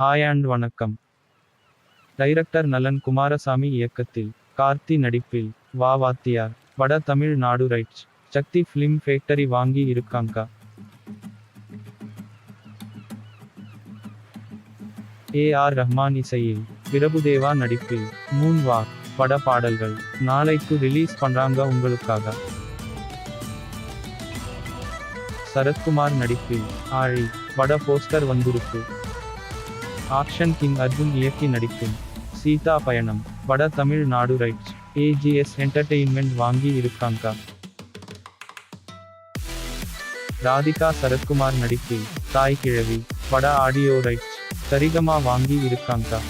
Hi and வணக்கம். Director நலன் குமாரசாமி இயக்கத்தில், கார்த்தி நடிப்பில், வா வாத்தியார். வட தமிழ் நாடு ரைட்ஸ், சக்தி ஃபிலிம் ஃபேக்டரி வாங்கி இருக்காங்க. ஏ.ஆர். ரஹ்மான் இசையில், பிரபுதேவா நடிப்பில், மூன் வாக். பட பாடல்கள், நாளைக்கு ரிலீஸ் பண்றாங்க உங்களுக்காக. சரத்குமார் நடிப்பில், ஆழி. பட போஸ்டர் வந்திருக்கு. ஆக்ஷன் கிங் அர்ஜுன் இயக்கி நடிக்கும், சீதா பயணம். வட தமிழ் நாடு ரைட்ஸ், ஏஜிஎஸ் என்டர்டெயின்மெண்ட் வாங்கி இருக்காங்க. ராதிகா சரத்குமார் நடிப்பில், தாய் கிழவி. பட ஆடியோ ரைட்ஸ், சரிகமா வாங்கி இருக்காங்க.